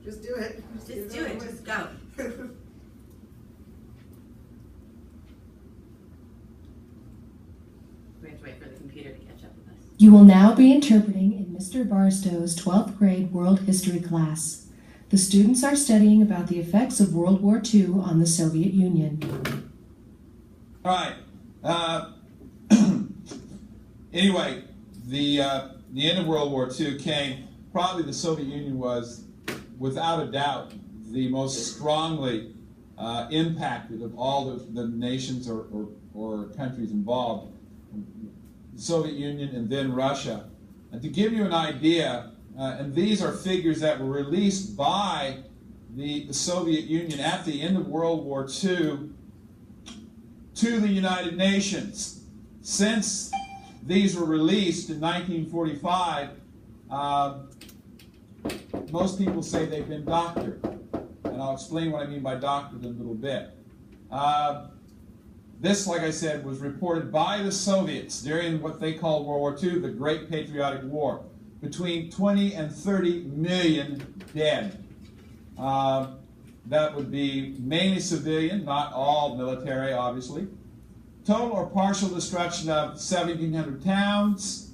Just do it. Just do it. Just go. We have to wait for the computer to catch up with us. You will now be interpreting in Mr. Barstow's 12th grade world history class. The students are studying about the effects of World War II on the Soviet Union. All right. Anyway, the end of World War II came. Probably the Soviet Union was, without a doubt, the most strongly impacted of all the nations or countries involved. The Soviet Union and then Russia. And to give you an idea, and these are figures that were released by the Soviet Union at the end of World War II to the United Nations. Since these were released in 1945, most people say they've been doctored. And I'll explain what I mean by doctored in a little bit. This, like I said, was reported by the Soviets during what they called World War II, the Great Patriotic War. Between 20 and 30 million dead. That would be mainly civilian, not all military, obviously. Total or partial destruction of 1,700 towns,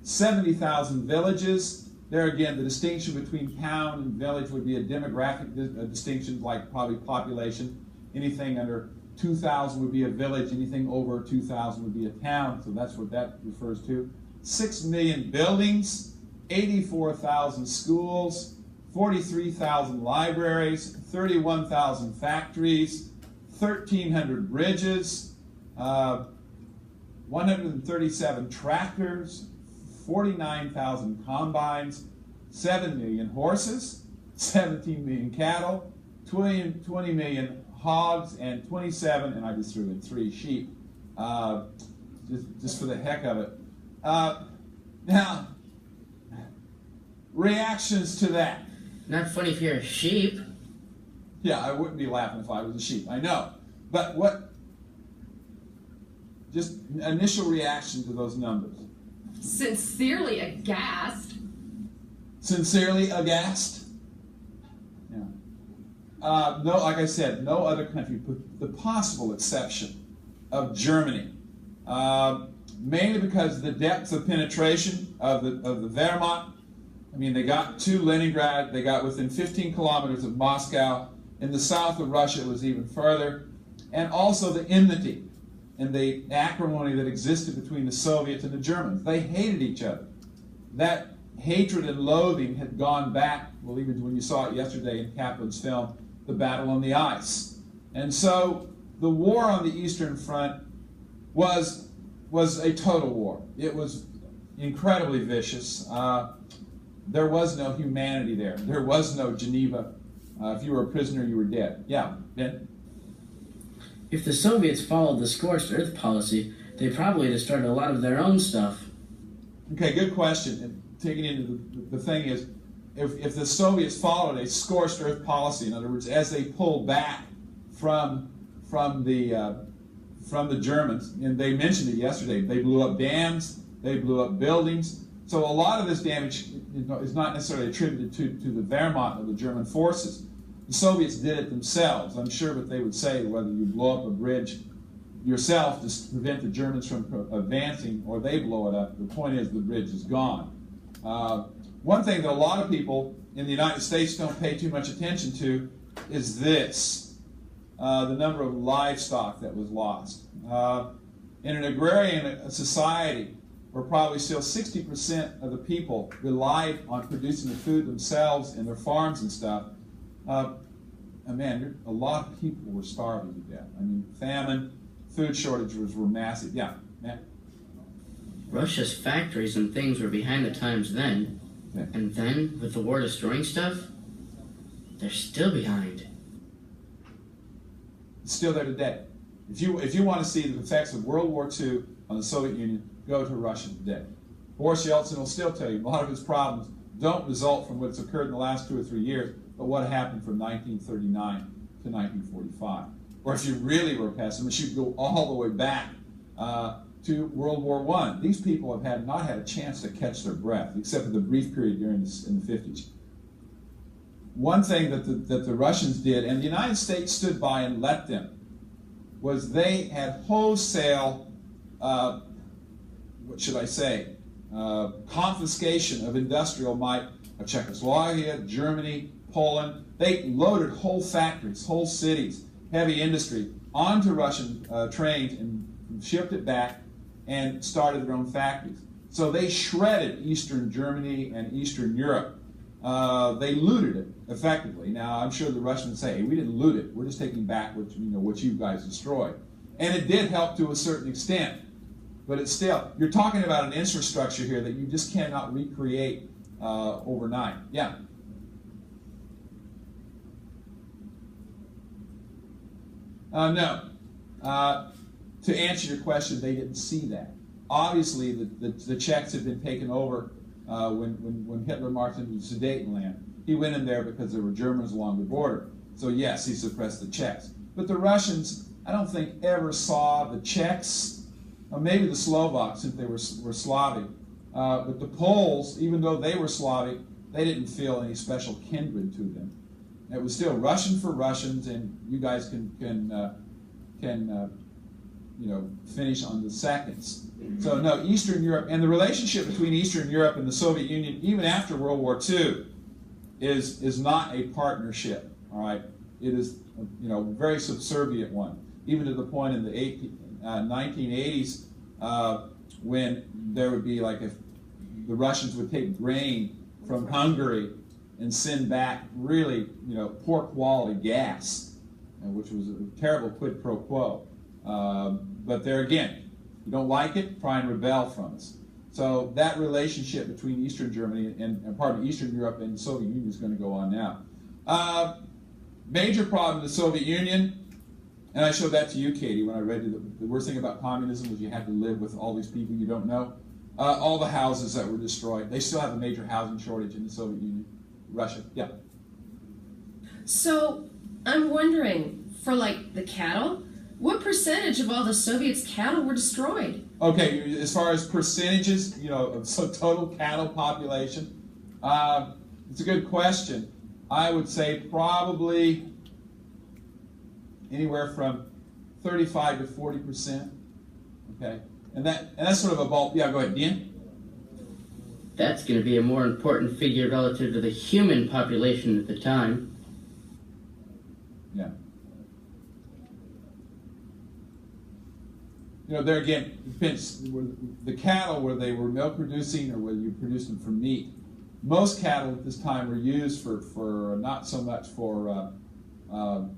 70,000 villages. There again, the distinction between town and village would be a demographic distinction, like probably population. Anything under 2,000 would be a village, anything over 2,000 would be a town, so that's what that refers to. 6 million buildings, 84,000 schools, 43,000 libraries, 31,000 factories, 1,300 bridges, 137 tractors, 49,000 combines, 7 million horses, 17 million cattle, 20 million hogs, and 27, and I just threw in 3 sheep, just for the heck of it. Now, reactions to that. Not funny if you're a sheep. Yeah, I wouldn't be laughing if I was a sheep, I know. But what, just initial reaction to those numbers? Sincerely aghast. Sincerely aghast? Yeah. No, like I said, no other country, with the possible exception of Germany. Mainly because of the depth of penetration of the Wehrmacht. I mean, they got to Leningrad, they got within 15 kilometers of Moscow. In the south of Russia, it was even further. And also the enmity and the acrimony that existed between the Soviets and the Germans. They hated each other. That hatred and loathing had gone back, well, even when you saw it yesterday in Kaplan's film, The Battle on the Ice. And so the war on the Eastern Front was a total war. It was incredibly vicious. There was no humanity there. There was no Geneva. If you were a prisoner, you were dead. Yeah, Ben? If the Soviets followed the scorched earth policy, they probably destroyed a lot of their own stuff. Okay, good question. And taking into the thing is, if the Soviets followed a scorched earth policy, in other words, as they pulled back from the Germans, and they mentioned it yesterday, they blew up dams, they blew up buildings. So a lot of this damage is not necessarily attributed to the Wehrmacht or the German forces. The Soviets did it themselves. I'm sure what they would say, whether you blow up a bridge yourself to prevent the Germans from advancing, or they blow it up, the point is the bridge is gone. One thing that a lot of people in the United States don't pay too much attention to is this, the number of livestock that was lost. In an agrarian society, where probably still 60% of the people relied on producing the food themselves in their farms and stuff, man, a lot of people were starving to death. I mean, famine, food shortages were massive. Yeah, Matt? Russia's factories and things were behind the times then. Yeah. And then, with the war destroying stuff, they're still behind. It's still there today. If you want to see the effects of World War II on the Soviet Union, go to Russia today. Boris Yeltsin will still tell you a lot of his problems don't result from what's occurred in the last 2 or 3 years, but what happened from 1939 to 1945. Or if you really were a pessimist, you'd go all the way back to World War I. These people have not had a chance to catch their breath, except for the brief period in the 50s. one thing that the Russians did, and the United States stood by and let them, was they had wholesale, what should I say, confiscation of industrial might of Czechoslovakia, Germany, Poland. They loaded whole factories, whole cities, heavy industry onto Russian trains and shipped it back and started their own factories. So they shredded Eastern Germany and Eastern Europe. They looted it effectively. Now, I'm sure the Russians say, hey, we didn't loot it. We're just taking back what you guys destroyed. And it did help to a certain extent. But it's still, you're talking about an infrastructure here that you just cannot recreate overnight. Yeah? No. To answer your question, they didn't see that. Obviously, the Czechs had been taken over when Hitler marched into Sudetenland. He went in there because there were Germans along the border. So yes, he suppressed the Czechs. But the Russians, I don't think, ever saw the Czechs, or maybe the Slovaks, since they were Slavic. But the Poles, even though they were Slavic, they didn't feel any special kindred to them. It was still Russian for Russians, and you guys can finish on the seconds. So no, Eastern Europe, and the relationship between Eastern Europe and the Soviet Union, even after World War II, is not a partnership. All right, it is a very subservient one, even to the point in the 1980s when there would be like if the Russians would take grain from Hungary and send back really poor quality gas, which was a terrible quid pro quo. But there again, you don't like it, try and rebel from us. So that relationship between Eastern Germany and Eastern Europe and the Soviet Union is going to go on now. Major problem in the Soviet Union, and I showed that to you, Katie, when I read you the worst thing about communism was you had to live with all these people you don't know. All the houses that were destroyed. They still have a major housing shortage in the Soviet Union. Russia, yeah. So I'm wondering, for like the cattle, what percentage of all the Soviets' cattle were destroyed? Okay, as far as percentages, of total cattle population, it's a good question. I would say probably anywhere from 35 to 40%. Okay, and that's sort of a bulk. Yeah, go ahead, Dean. That's going to be a more important figure relative to the human population at the time. Yeah. There again, it depends. The cattle, where they were milk producing or whether you produced them for meat. Most cattle at this time were used for not so much for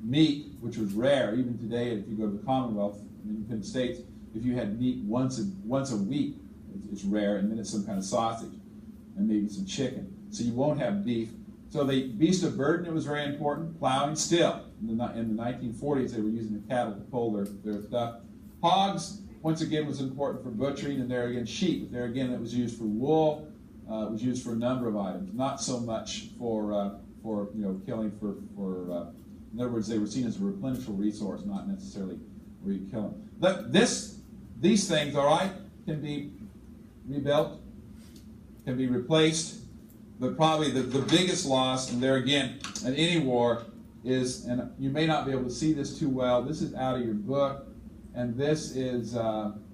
meat, which was rare. Even today, if you go to the Commonwealth, in the United States, if you had meat once a week, it's rare, and then it's some kind of sausage and maybe some chicken. So you won't have beef. So the beast of burden, it was very important. Plowing, still. In the 1940s, they were using the cattle to pull their stuff. Hogs, once again, was important for butchering, and there again, sheep. There again, it was used for wool. It was used for a number of items, not so much for killing for. In other words, they were seen as a replenishable resource, not necessarily where you kill them. These things, all right, can be rebuilt, can be replaced, but probably the biggest loss, and there again, in any war, is, and you may not be able to see this too well. This is out of your book. And this is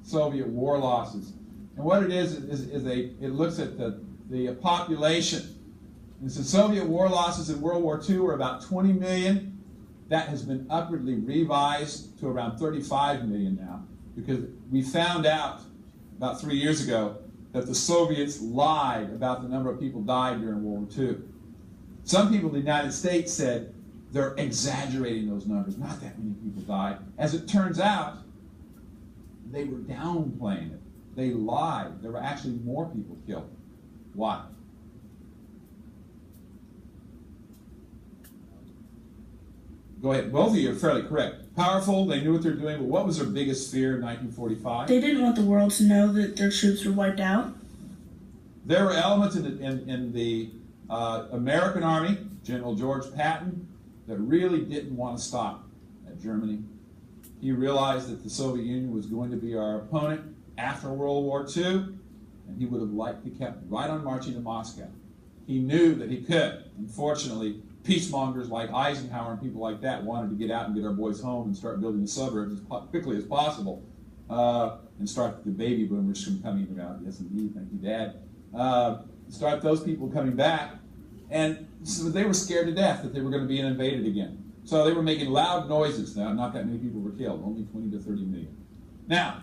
Soviet war losses. And what it is it looks at the population. And so Soviet war losses in World War II were about 20 million. That has been upwardly revised to around 35 million now, because we found out about 3 years ago that the Soviets lied about the number of people died during World War II. Some people in the United States said they're exaggerating those numbers. Not that many people died. As it turns out, they were downplaying it. They lied. There were actually more people killed. Why? Go ahead. Both of you are fairly correct. Powerful, they knew what they were doing, but what was their biggest fear in 1945? They didn't want the world to know that their troops were wiped out. There were elements in the American Army, General George Patton, that really didn't want to stop at Germany. He realized that the Soviet Union was going to be our opponent after World War II, and he would have liked to kept right on marching to Moscow. He knew that he could. Unfortunately, peacemongers like Eisenhower and people like that wanted to get out and get our boys home and start building the suburbs as quickly as possible, and start the baby boomers from coming about. Yes, indeed. Thank you, Dad. Start those people coming back. And so they were scared to death that they were going to be invaded again. So they were making loud noises. Now, not that many people were killed, only 20 to 30 million. Now,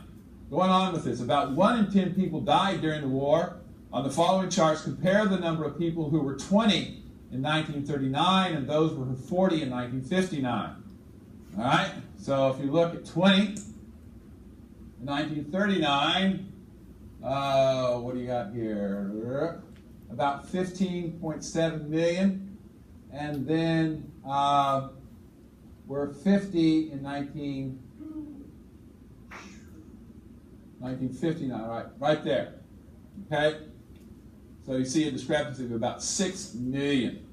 going on with this, about 1 in 10 people died during the war. On the following charts, compare the number of people who were 20 in 1939 and those who were 40 in 1959. All right? So if you look at 20 in 1939, what do you got here? About 15.7 million. And then we're 50 in 1959, right there. Okay? So you see a discrepancy of about 6 million.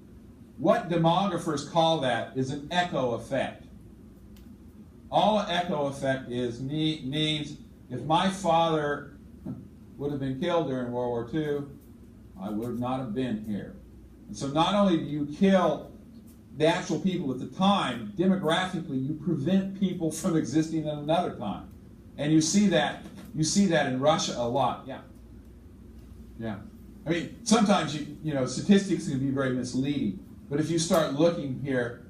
What demographers call that is an echo effect. All an echo effect means if my father would have been killed during World War II, I would not have been here. And so not only do you kill the actual people at the time, demographically you prevent people from existing at another time. And you see that in Russia a lot. Yeah. I mean, sometimes you know statistics can be very misleading, but if you start looking here